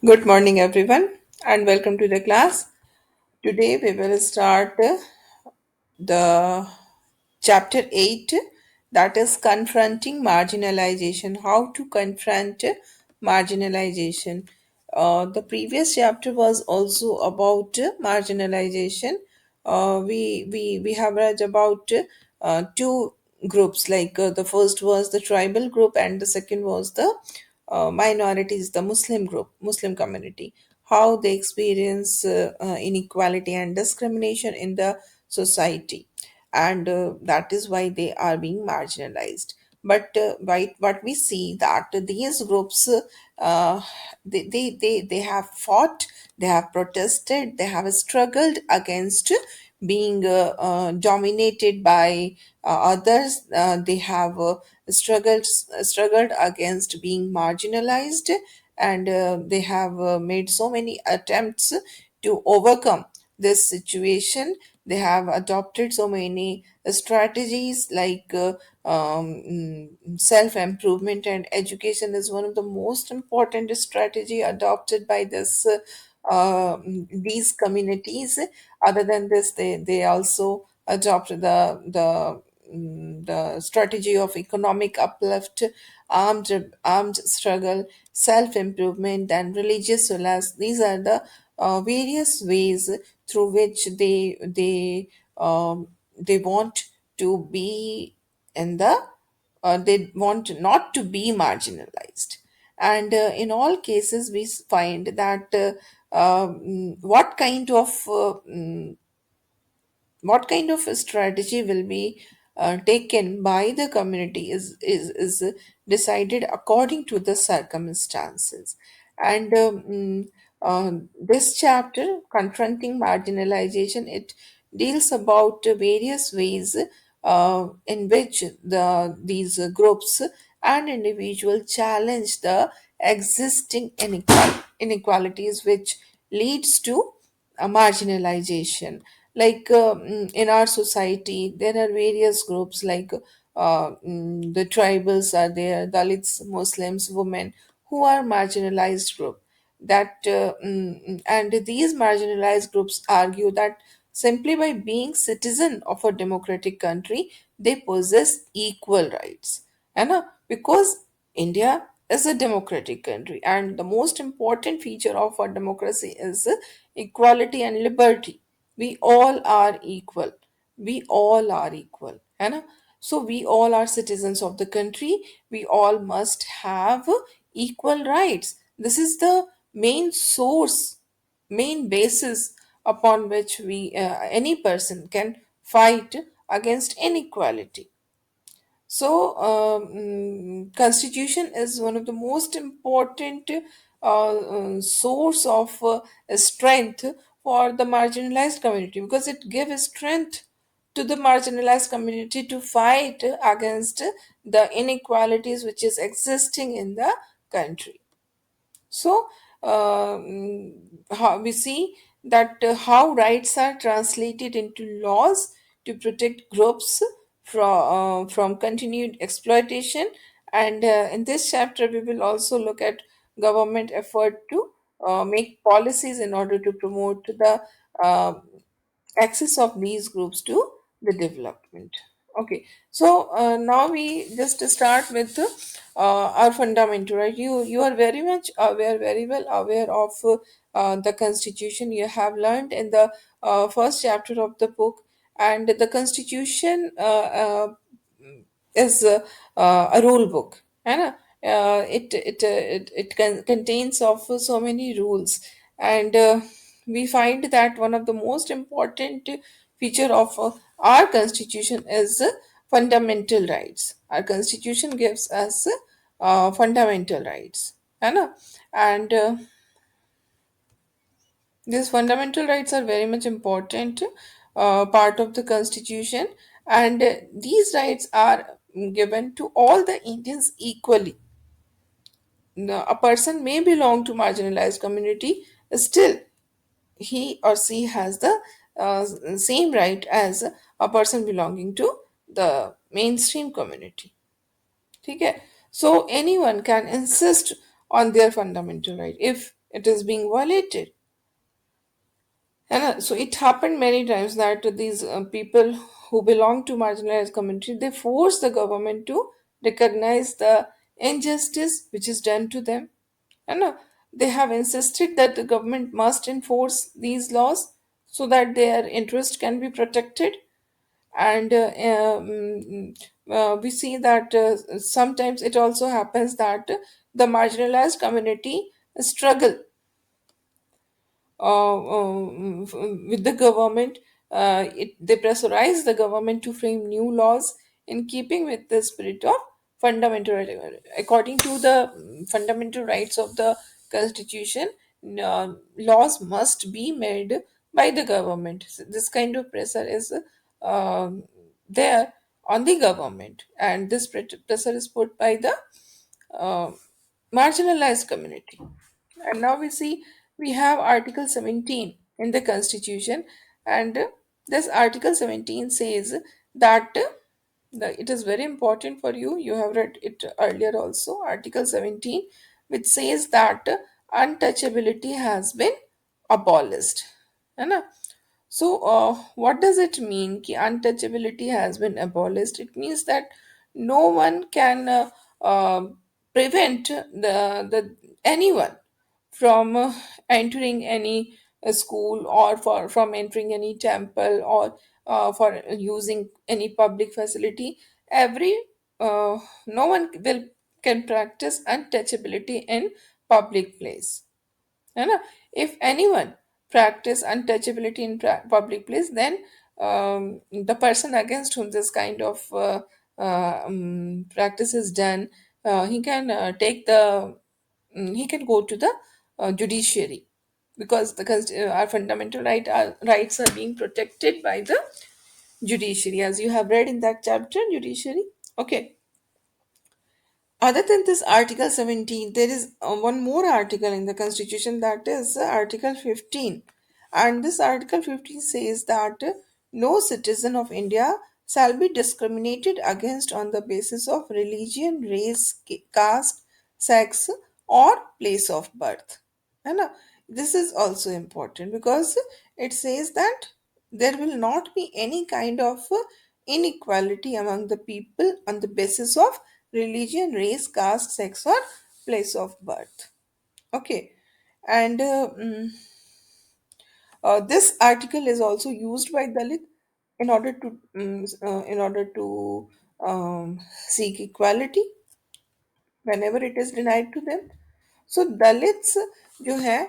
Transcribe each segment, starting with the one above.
Good morning, everyone, and welcome to the class. Today, we will start the chapter 8, that is Confronting Marginalization. How to confront marginalization. The previous chapter was also about marginalization. We have read about two groups, like the first was the tribal group, and the second was the minorities, the Muslim group, Muslim community, how they experience inequality and discrimination in the society, and that is why they are being marginalized. But what we see that these groups, uh, they have fought, they have protested, they have struggled against being dominated by others. They have struggled against being marginalized, and they have made so many attempts to overcome this situation. They have adopted so many strategies, like self improvement, and education is one of the most important strategy adopted by these communities. Other than this, they also adopt the strategy of economic uplift, armed struggle, self improvement, and religious solace. These are the various ways through which they want to be in the they want not to be marginalized. And in all cases, we find that what kind of what kind of a strategy will be taken by the community is decided according to the circumstances. And this chapter, Confronting Marginalization, it deals about various ways in which these groups and individuals challenge the existing inequalities, which leads to marginalization. Like in our society, there are various groups, like the tribals are there, Dalits, Muslims, women, who are marginalized group. And these marginalized groups argue that simply by being citizen of a democratic country, they possess equal rights. Because India is a democratic country, and the most important feature of our democracy is equality and liberty. We all are equal. We all are equal. So we all are citizens of the country. We all must have equal rights. This is the main source, main basis upon which we any person can fight against inequality. So, constitution is one of the most important source of strength for the marginalized community, because it gives strength to the marginalized community to fight against the inequalities which is existing in the country. So, how we see that how rights are translated into laws to protect groups from continued exploitation. And in this chapter, we will also look at government effort to make policies in order to promote the uh, access of these groups to the development. Okay, so now we just start with our fundamental, right? You are very much aware, very well aware of the constitution. You have learned in the first chapter of the book, and the constitution is a rule book, and it contains of so many rules. And we find that one of the most important feature of our constitution is fundamental rights. Our constitution gives us fundamental rights, है ना? And these fundamental rights are very much important part of the constitution, and these rights are given to all the Indians equally. A person may belong to marginalized community, still he or she has the same right as a person belonging to the mainstream community. ठीक है? So anyone can insist on their fundamental right. If it is being violated. And so it happened many times that these people who belong to marginalized community, they force the government to recognize the injustice which is done to them. And they have insisted that the government must enforce these laws so that their interest can be protected. And we see that sometimes it also happens that the marginalized community struggle with the government. They pressurize the government to frame new laws in keeping with the spirit of fundamental according to the fundamental rights of the constitution. Laws must be made by the government. So this kind of pressure is there on the government, and this pressure is put by the uh, marginalized community. And now we see we have Article 17 in the Constitution, and this Article 17 says that it is very important for you. You have read it earlier also. Article 17, which says that untouchability has been abolished. है ना? So, what does it mean? Ki untouchability has been abolished. It means that no one can prevent the anyone from entering any school, or from entering any temple, or for using any public facility. Every no one will can practice untouchability in public place. है ना? If anyone practice untouchability in public place, then the person against whom this kind of practice is done, he can take the he can go to the judiciary, because our fundamental rights are being protected by the judiciary, as you have read in that chapter, judiciary. Okay. Other than this Article 17, there is one more article in the Constitution, that is Article 15. And this Article 15 says that no citizen of India shall be discriminated against on the basis of religion, race, caste, sex, or place of birth. है ना? This is also important because it says that there will not be any kind of inequality among the people on the basis of religion, race, caste, sex, or place of birth. Okay, and this article is also used by Dalit in order to seek equality whenever it is denied to them. So Dalits जो है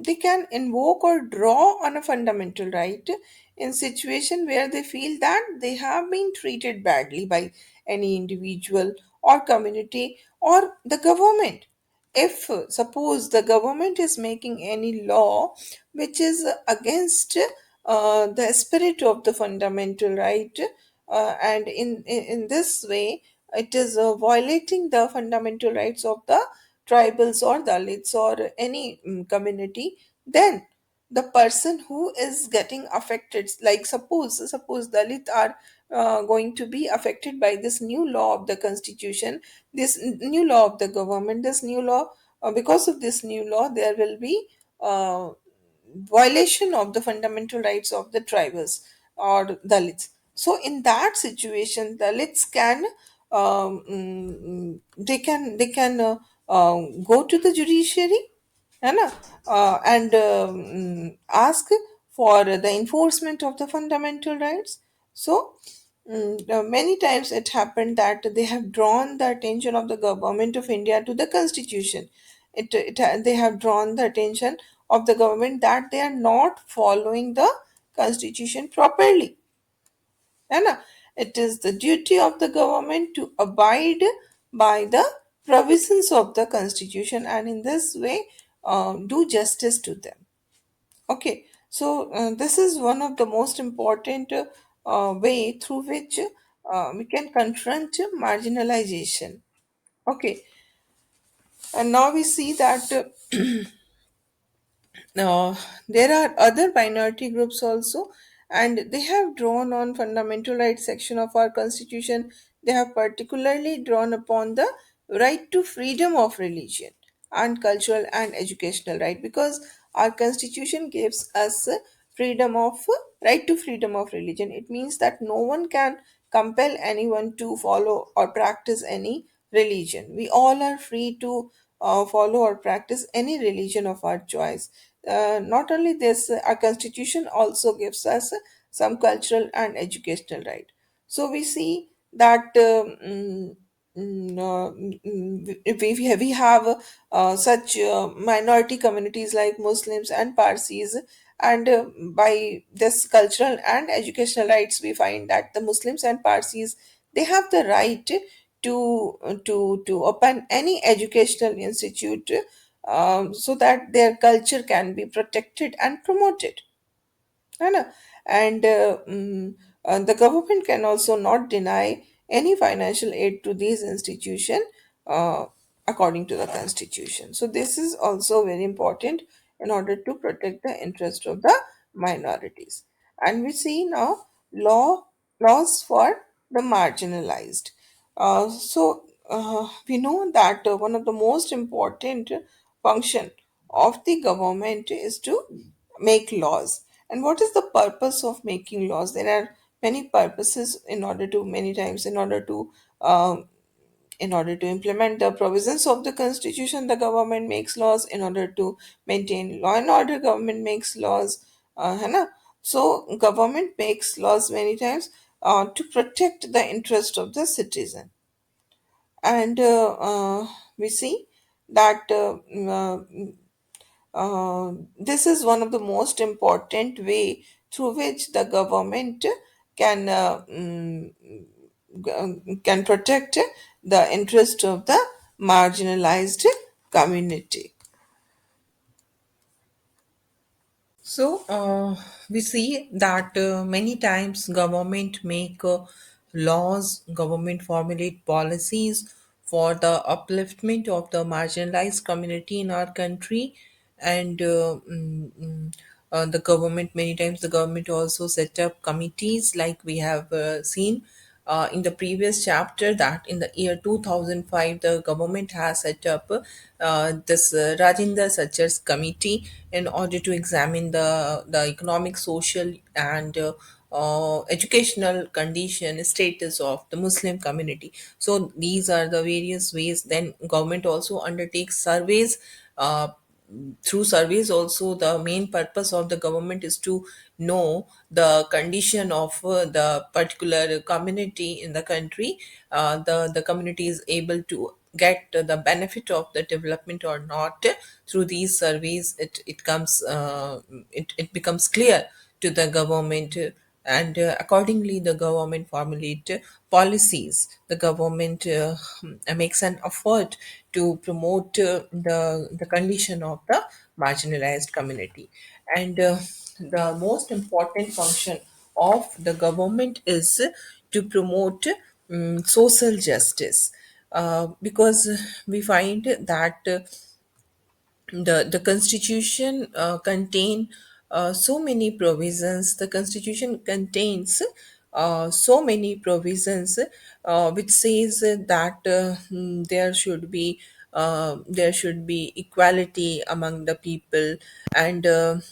they can invoke or draw on a fundamental right in situation where they feel that they have been treated badly by any individual or community or the government. If suppose the government is making any law which is against the spirit of the fundamental right, and in this way it is violating the fundamental rights of the tribals or dalits or any community, then the person who is getting affected, like suppose dalit are going to be affected by this new law of the constitution, this new law of the government, this new law, because of this new law there will be violation of the fundamental rights of the tribals or dalits. So in that situation dalits can they can go to the judiciary, है ना? And ask for the enforcement of the fundamental rights. So many times it happened that they have drawn the attention of the government of India to the constitution. They have drawn the attention of the government that they are not following the constitution properly, है ना? It is the duty of the government to abide by the provisions of the constitution, and in this way do justice to them. Okay, so this is one of the most important way through which we can confront marginalization. Okay, and now we see that there are other minority groups also, and they have drawn on fundamental rights section of our constitution. They have particularly drawn upon the right to freedom of religion. and cultural and educational right, because our constitution gives us freedom of right to freedom of religion. It means that no one can compel anyone to follow or practice any religion. We all are free to follow or practice any religion of our choice. Not only this, our constitution also gives us some cultural and educational right. So we see that we have such minority communities like Muslims and Parsis, and by this cultural and educational rights, we find that the Muslims and Parsis, they have the right to open any educational institute, so that their culture can be protected and promoted. है ना? And the government can also not deny any financial aid to these institutions, uh, according to the constitution. So this is also very important in order to protect the interest of the minorities. And we see now laws for the marginalized. We know that one of the most important function of the government is to make laws. And what is the purpose of making laws? There are many purposes in order to many times um, in order to implement the provisions of the constitution, the government makes laws. In order to maintain law and order, government makes laws. है ना? So government makes laws many times to protect the interest of the citizen. And we see that this is one of the most important way through which the government can protect the interest of the marginalized community. So we see that many times government make laws, government formulate policies for the upliftment of the marginalized community in our country, and the government, many times the government also set up committees, like we have seen in the previous chapter, that in the year 2005 the government has set up this Rajendra Sachars committee in order to examine the economic, social, and educational condition status of the Muslim community. So these are the various ways. Then government also undertakes surveys. Through surveys also, the main purpose of the government is to know the condition of the particular community in the country. The community is able to get the benefit of the development or not. Through these surveys, it becomes clear to the government, and accordingly the government formulate policies. The government makes an effort to promote the condition of the marginalized community. And the most important function of the government is to promote social justice, because we find that the constitution contain so many provisions. The constitution contains so many provisions which says that there should be equality among the people, and the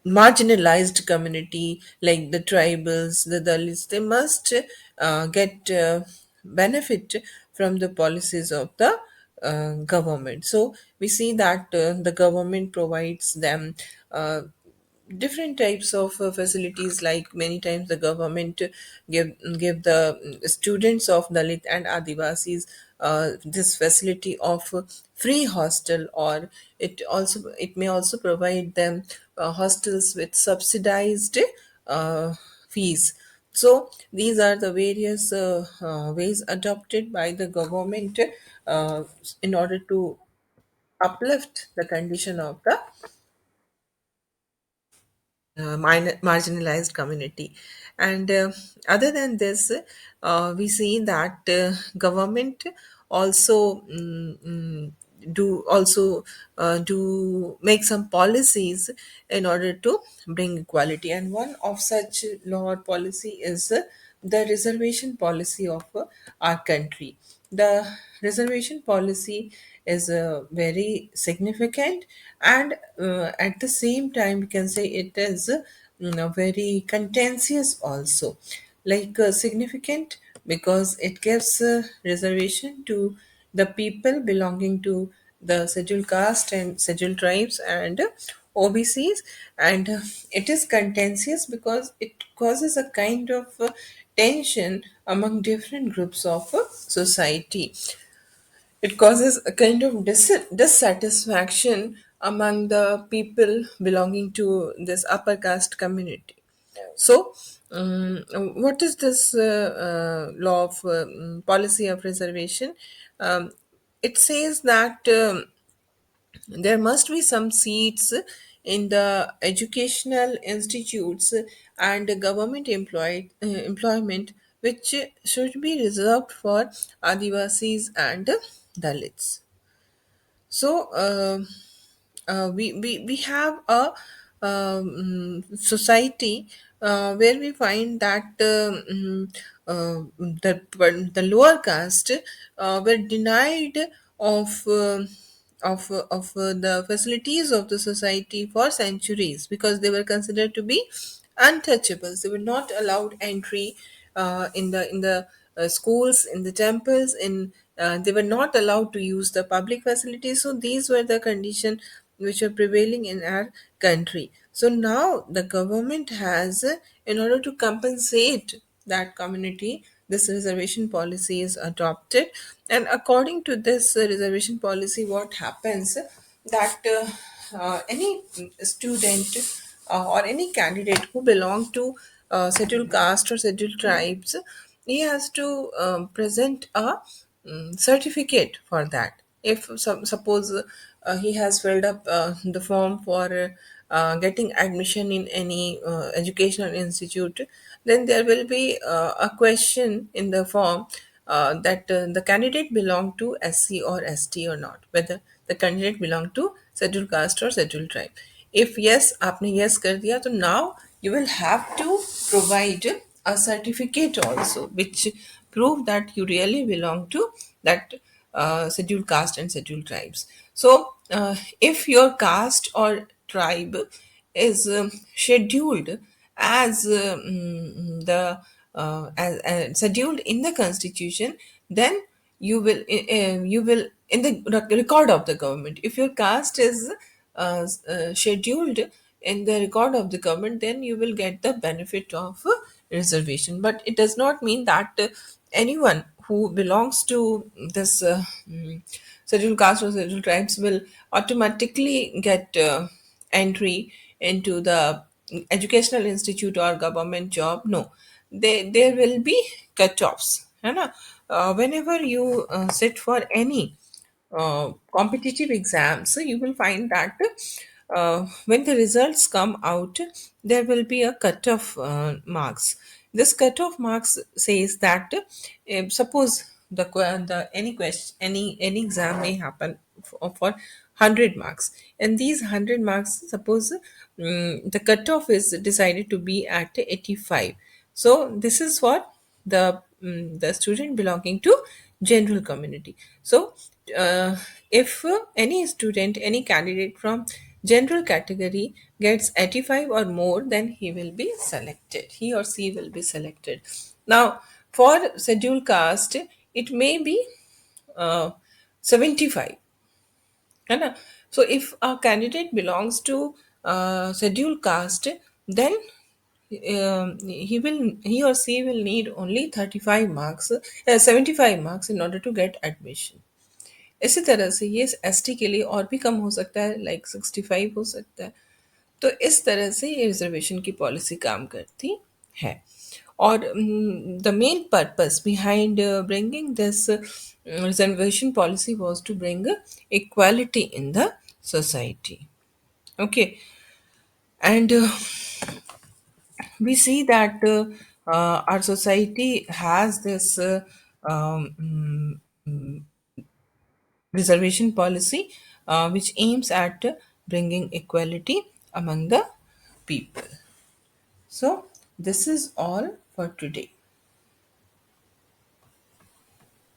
marginalized community like the tribals, the Dalits, they must get benefit from the policies of the government. So we see that the government provides them uh, different types of facilities. Like many times the government give the students of Dalit and Adivasis this facility of free hostel, or it may also provide them hostels with subsidized fees. So these are the various ways adopted by the government uh, in order to uplift the condition of the marginalized community. And other than this, we see that government also do make some policies in order to bring equality. And one of such law or policy is the reservation policy of our country. The reservation policy is very significant, and at the same time, we can say it is very contentious also. Like significant because it gives reservation to the people belonging to the scheduled caste and scheduled tribes and OBCs, and it is contentious because it causes a kind of tension among different groups of society. It causes a kind of dissatisfaction among the people belonging to this upper caste community. So, what is this law of policy of reservation? Um, it says that there must be some seats in the educational institutes and government employment which should be reserved for Adivasis and Dalits. So we have a society where we find that the lower caste were denied of the facilities of the society for centuries because they were considered to be untouchables. They were not allowed entry in the schools, in the temples, in they were not allowed to use the public facilities. So these were the conditions which were prevailing in our country. So now the government has, in order to compensate that community, this reservation policy is adopted. And according to this reservation policy, what happens that any student or any candidate who belong to scheduled caste or scheduled tribes, he has to present a certificate for that. If suppose he has filled up the form for getting admission in any educational institute, then there will be a question in the form that the candidate belong to SC or ST or not, whether the candidate belong to scheduled caste or scheduled tribe. If yes, आपने yes कर दिया, तो now you will have to provide a certificate also which prove that you really belong to that scheduled caste and scheduled tribes. So if your caste or tribe is scheduled as scheduled in the constitution, then you will in the record of the government. If your caste is scheduled in the record of the government, then you will get the benefit of reservation. But it does not mean that anyone who belongs to this scheduled caste or scheduled tribes will automatically get entry into the educational institute or government job. No, there will be cutoffs, है ना? Whenever you sit for any competitive exams, so you will find that when the results come out, there will be a cutoff marks. This cutoff marks says that suppose the any question, any exam may happen for 100 marks, and these 100 marks, suppose the cutoff is decided to be at 85. So this is what the student belonging to general community. So if any student, any candidate from general category gets 85 or more, then he will be selected, he or she will be selected. Now for scheduled caste, it may be 75, है ना? So if a candidate belongs to scheduled caste, then he or she will need only 35 marks 75 marks in order to get admission. इसी तरह से ये ST के लिए और भी कम हो सकता है, लाइक 65 हो सकता है. तो इस तरह से ये रिजर्वेशन की पॉलिसी काम करती है. और the main purpose behind bringing this reservation policy was to bring equality in the society. Okay, and we see that our society has this reservation policy which aims at bringing equality among the people. So, this is all for today.